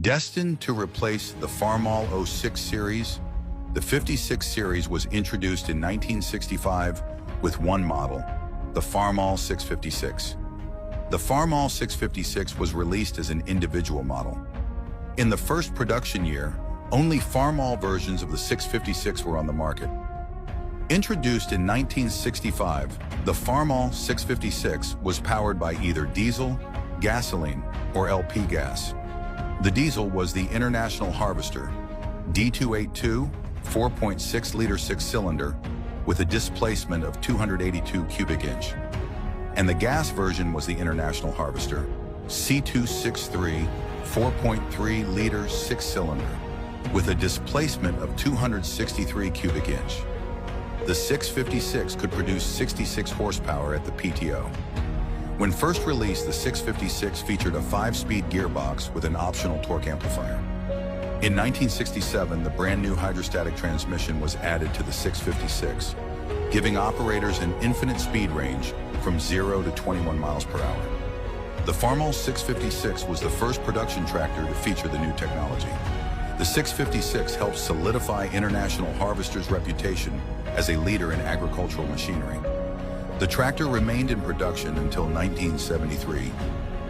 Destined to replace the Farmall 06 series, the 56 series was introduced in 1965 with one model, the Farmall 656. The Farmall 656 was released as an individual model. In the first production year, only Farmall versions of the 656 were on the market. Introduced in 1965, the Farmall 656 was powered by either diesel, gasoline, or LP gas. The diesel was the International Harvester D282 4.6-liter six-cylinder with a displacement of 282 cubic inch. And the gas version was the International Harvester C263 4.3-liter six-cylinder with a displacement of 263 cubic inch. The 656 could produce 66 horsepower at the PTO. When first released, the 656 featured a 5-speed gearbox with an optional torque amplifier. In 1967, the brand new hydrostatic transmission was added to the 656, giving operators an infinite speed range from 0 to 21 miles per hour. The Farmall 656 was the first production tractor to feature the new technology. The 656 helped solidify International Harvester's reputation as a leader in agricultural machinery. The tractor remained in production until 1973,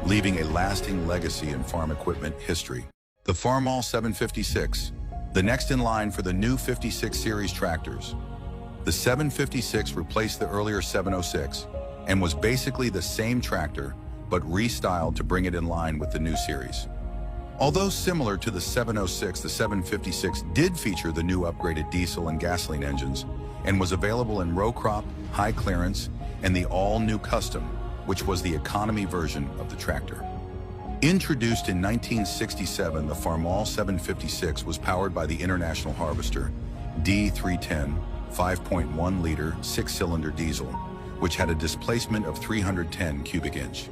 leaving a lasting legacy in farm equipment history. The Farmall 756, the next in line for the new 56 series tractors. The 756 replaced the earlier 706 and was basically the same tractor, but restyled to bring it in line with the new series. Although similar to the 706, the 756 did feature the new upgraded diesel and gasoline engines and was available in row crop, high clearance, and the all-new Custom, which was the economy version of the tractor. Introduced in 1967, the Farmall 756 was powered by the International Harvester D310 5.1-liter six-cylinder diesel, which had a displacement of 310 cubic inch.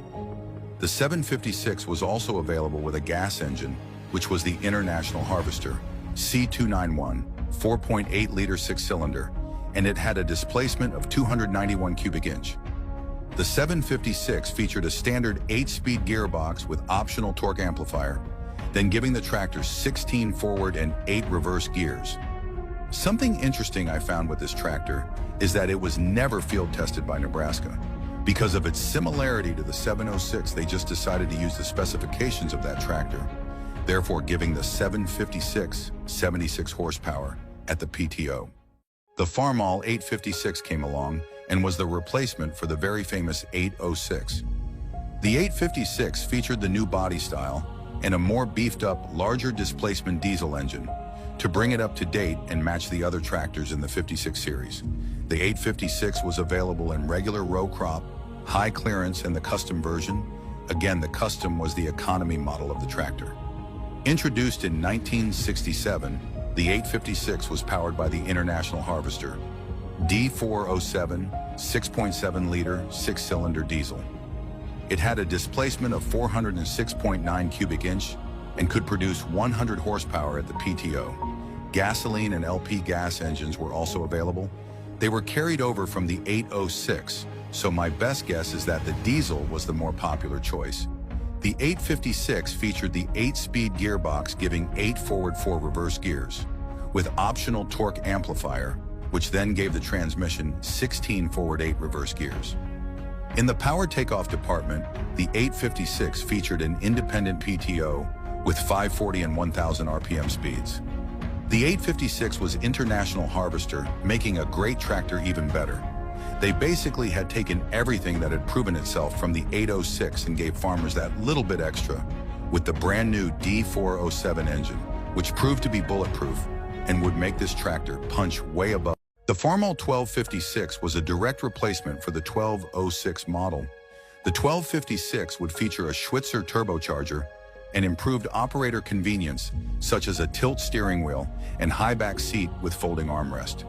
The 756 was also available with a gas engine, which was the International Harvester C291 4.8-liter six-cylinder, and it had a displacement of 291 cubic inch. The 756 featured a standard 8-speed gearbox with optional torque amplifier, then giving the tractor 16 forward and 8 reverse gears. Something interesting I found with this tractor is that it was never field tested by Nebraska. Because of its similarity to the 706, they just decided to use the specifications of that tractor, therefore giving the 756 76 horsepower at the PTO. The Farmall 856 came along and was the replacement for the very famous 806. The 856 featured the new body style and a more beefed-up, larger displacement diesel engine to bring it up to date and match the other tractors in the 56 series. The 856 was available in regular row crop, high clearance, and the Custom version. Again, the Custom was the economy model of the tractor. Introduced in 1967, the 856 was powered by the International Harvester D407 6.7-liter six-cylinder diesel. It had a displacement of 406.9 cubic inch and could produce 100 horsepower at the PTO. Gasoline and LP gas engines were also available. They were carried over from the 806, so my best guess is that the diesel was the more popular choice. The 856 featured the 8-speed gearbox giving 8 forward, 4 reverse gears, with optional torque amplifier, which then gave the transmission 16 forward, 8 reverse gears. In the power takeoff department, the 856 featured an independent PTO with 540 and 1000 RPM speeds. The 856 was International Harvester, making a great tractor even better. They basically had taken everything that had proven itself from the 806 and gave farmers that little bit extra with the brand new D407 engine, which proved to be bulletproof and would make this tractor punch way above. The Farmall 1256 was a direct replacement for the 1206 model. The 1256 would feature a Schwitzer turbocharger and improved operator convenience, such as a tilt steering wheel and high-back seat with folding armrest.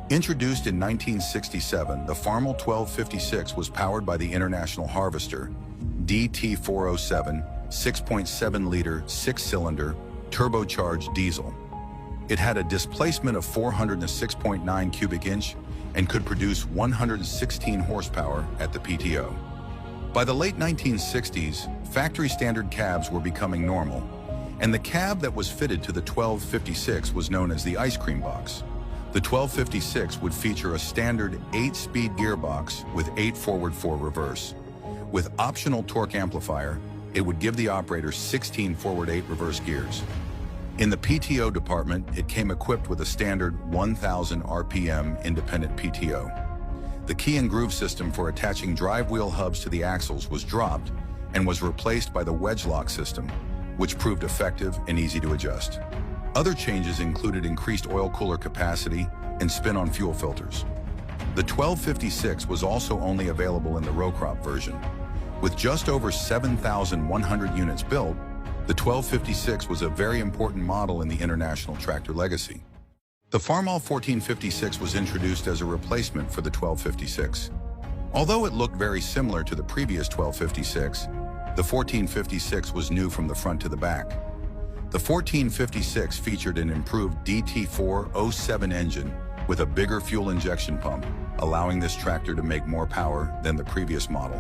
Introduced in 1967, the Farmall 1256 was powered by the International Harvester DT407 6.7-liter six-cylinder turbocharged diesel. It had a displacement of 406.9 cubic inch and could produce 116 horsepower at the PTO. By the late 1960s, factory standard cabs were becoming normal, and the cab that was fitted to the 1256 was known as the ice cream box. The 1256 would feature a standard 8-speed gearbox with 8 forward, 4 reverse. With optional torque amplifier, it would give the operator 16 forward, 8 reverse gears. In the PTO department, it came equipped with a standard 1,000 RPM independent PTO. The key and groove system for attaching drive wheel hubs to the axles was dropped and was replaced by the wedge lock system, which proved effective and easy to adjust. Other changes included increased oil cooler capacity and spin-on fuel filters. The 1256 was also only available in the row crop version. With just over 7,100 units built, the 1256 was a very important model in the international tractor legacy. The Farmall 1456 was introduced as a replacement for the 1256. Although it looked very similar to the previous 1256, the 1456 was new from the front to the back. The 1456 featured an improved DT407 engine with a bigger fuel injection pump, allowing this tractor to make more power than the previous model.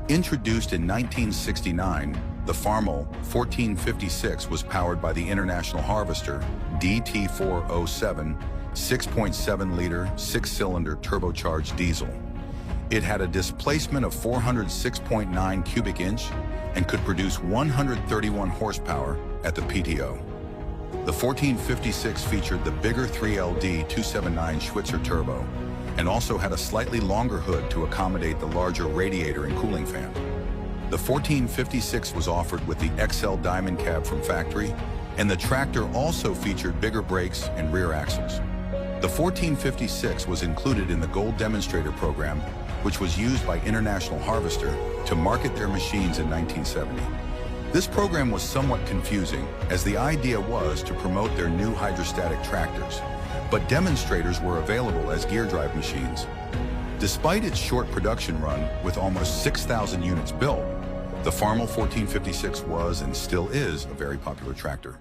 Introduced in 1969, the Farmall 1456 was powered by the International Harvester DT407 6.7-liter 6-cylinder turbocharged diesel. It had a displacement of 406.9 cubic inch and could produce 131 horsepower at the PTO. The 1456 featured the bigger 3LD 279 Schwitzer turbo and also had a slightly longer hood to accommodate the larger radiator and cooling fan. The 1456 was offered with the XL Diamond cab from factory, and the tractor also featured bigger brakes and rear axles. The 1456 was included in the Gold Demonstrator program, which was used by International Harvester to market their machines in 1970. This program was somewhat confusing, as the idea was to promote their new hydrostatic tractors, but demonstrators were available as gear drive machines. Despite its short production run with almost 6,000 units built, the Farmall 1456 was and still is a very popular tractor.